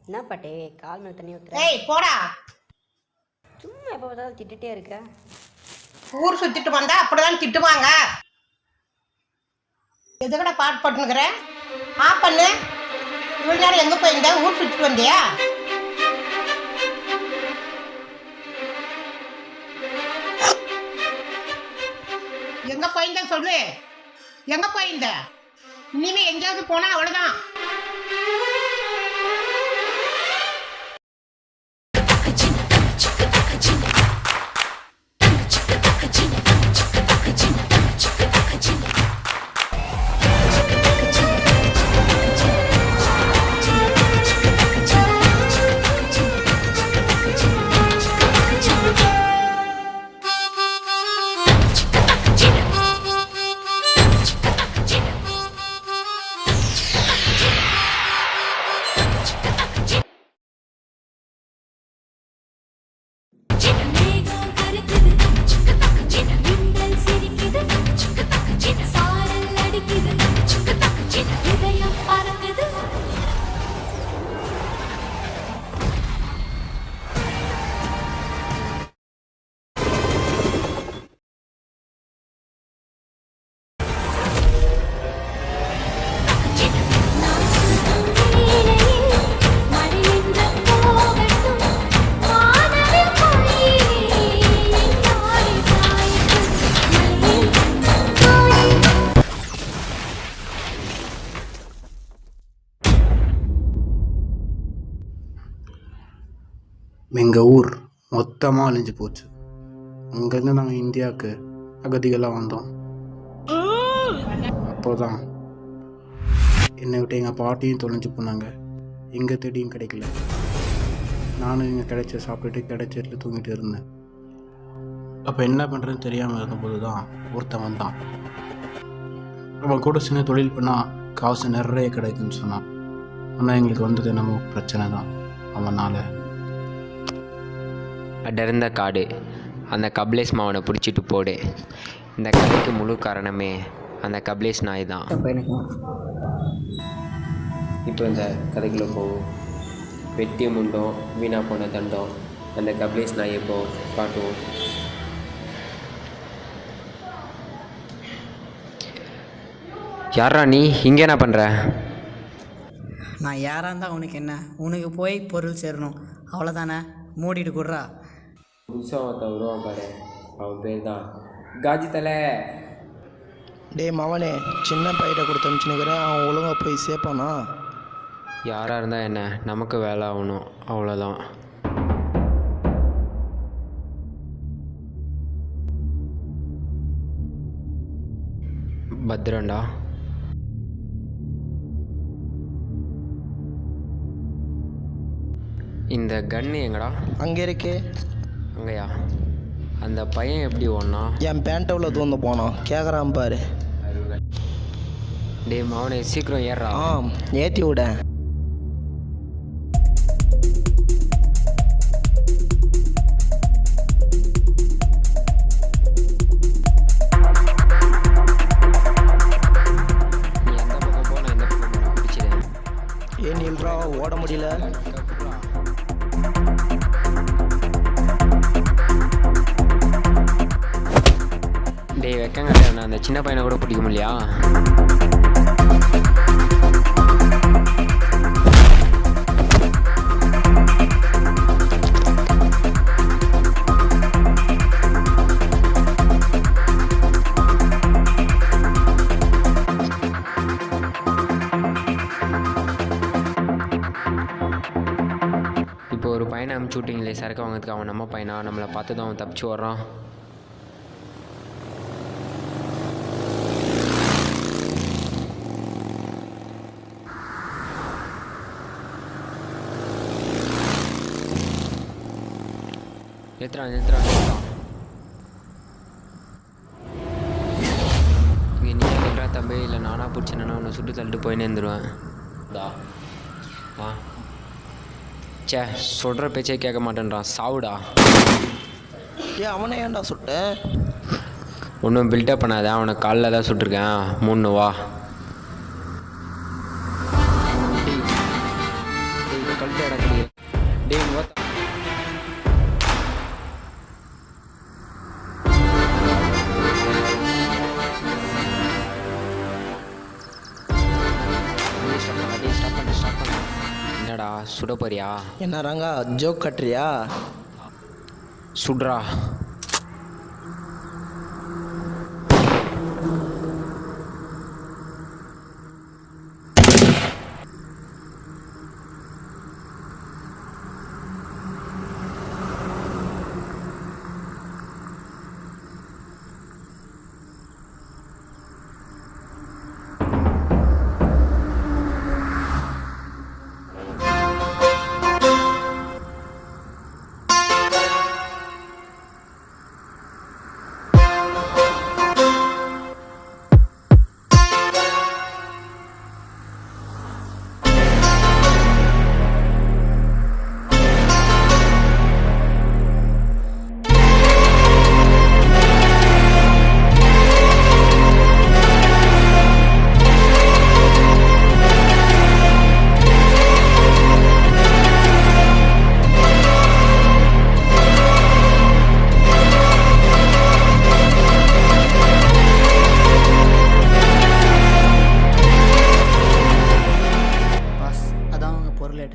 என்ன பாட்டே கால் மேல தண்ணி ஊத்துற? ஏய் போடா. சும்மா எப்ப பார்த்தாலும் திட்டுட்டே இருக்க. ஊர் சுத்திட்டு வந்தா அப்படிதான் திட்டுவாங்க. எதுக்கட பாட்டு போட்டுனுக்குற? பண்ணு. இவ்வளவு நேரம் எங்க போயிருந்த? ஊர் சுத்திட்டு வந்தியா? எங்க போயிருந்த சொல்லு. எங்க போயிருந்த? இனிமே எங்கேயாவது போனா அவ்வளவுதான். எங்கள் ஊர் மொத்தமாக அழிஞ்சு போச்சு. அங்கேருந்து நாங்கள் இந்தியாவுக்கு அகதிகளாக வந்தோம். அப்போதான் என்னை விட்டு எங்கள் பாட்டியும் தொலைஞ்சு போனாங்க. எங்கே தேடியும் கிடைக்கல. நானும் இங்கே கிடைச்ச சாப்பிட்டுட்டு கிடைச்ச இடத்துல தூங்கிட்டு இருந்தேன். அப்போ என்ன பண்ணுறதுன்னு தெரியாமல் இருந்தபோது தான் ஒருத்தன் வந்தான். அவன் கூட சின்ன தொழில் பண்ணால் காசு நிறைய கிடைக்குன்னு சொன்னான். ஆனால் எங்களுக்கு வந்தது என்னமோ பிரச்சனை தான். அவனால் அடர்ந்த காடு, அந்த கபிலேஷ் மாவனை பிடிச்சிட்டு போடு. இந்த கதைக்கு முழு காரணமே அந்த கபிலேஷ் நாய் தான். இப்போ இந்த கதைக்குள்ளே போகும். வெட்டி முண்டம் வீணா போன தண்டம் அந்த கபிலேஷ் நாயை இப்போ காட்டுவோம். யாரா நீ இங்கே என்ன பண்ணுற? நான் யாராக இருந்தால் உனக்கு என்ன? உனக்கு போய் பொருள் சேரணும், அவ்வளோதானே. மூடிட்டு கொடுறா. புதுசாக ஒருத்த வருவான் பாரு, அவன் பேர் தான் காஜி தலை. டேய் மவனே, சின்ன பையிட்ட கொடுத்து அனுப்பிச்சுனுக்கிறேன், அவன் ஒழுங்காக போய் சேர்ப்பானா? யாராக இருந்தால் என்ன, நமக்கு வேலை ஆகணும், அவ்வளோதான். பத்ரண்டா. இந்த கன்னு எங்கடா? அங்கே இருக்கே. அங்கேயா? அந்த பையன் எப்படி ஓடனா? என் பேண்ட்டை தூந்து போனான், கேட்குறான் பாரு. டே மவனே, சீக்கிரம் ஏறா. ஏற்றி விட. நீ எந்த பக்கம் போன, எந்த பக்கம் போன பிடிச்சிடு. ஏன் நில்றா, ஓட முடியல. டேய் வைக்கங்க, நான் அந்த சின்ன பையனை கூட பிடிக்க முடியா? இப்போ ஒரு பையனை அமுச்சு விட்டீங்களே சரக்கு வாங்கிறதுக்கு, அவன் நம்ம பையனா? நம்மளை பார்த்து தான் அவன் தப்பிச்சு வர்றான். நிறுத்துறான். இங்கே நீ நிற்கிறா தம்பி, இல்லை நானாக பிடிச்சினா உன்னை சுட்டு தள்ளிட்டு போயின்னு இருந்துருவேன். சே, சொல்கிற பேச்சே கேட்க மாட்டேன்றான், சாவுடா. ஏன் அவனை ஏன்டா சுட்ட? ஒன்றும் பில்டப் பண்ணாத, அவனை காலில் தான் சுட்டிருக்கேன். 3 வா. கழுத்து இடக்கூடிய டே ஓத்த. என்னடா சுட போறியா? என்ன ரங்கா, ஜோக் கட்டுறியா? சுட்ரா.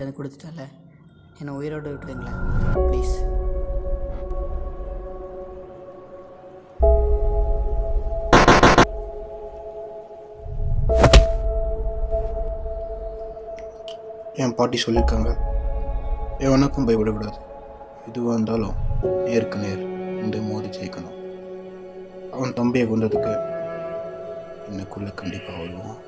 எனக்கு கொடுத்துட்டல, என்னை உயிரோடு விட்டுருங்களேன் ப்ளீஸ். என் பாட்டி சொல்லியிருக்காங்க, எவனுக்கும் பயப்படக்கூடாது, எதுவாக இருந்தாலும் நேருக்கு நேர் இந்த மோதி ஜெயிக்கணும். அவன் தம்பியை கொண்டதுக்கு எனக்குள்ளே கண்டிப்பாக வருவான்.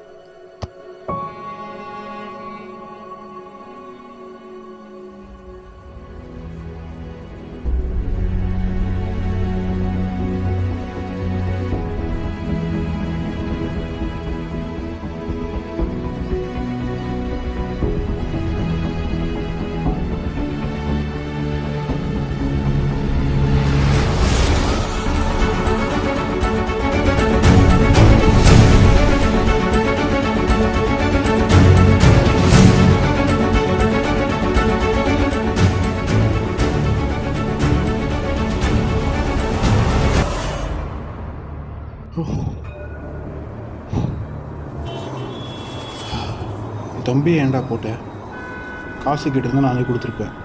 தம்பி ஏன்டா போட்ட? காசு கிட்ட நானே கொடுத்துருப்பேன்,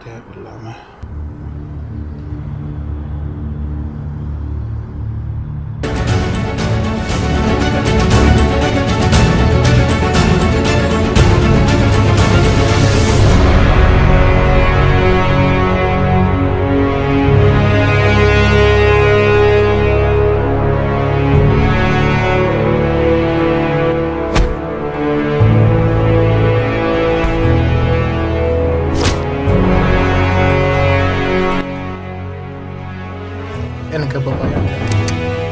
தேவையில்லாமல். பபாய்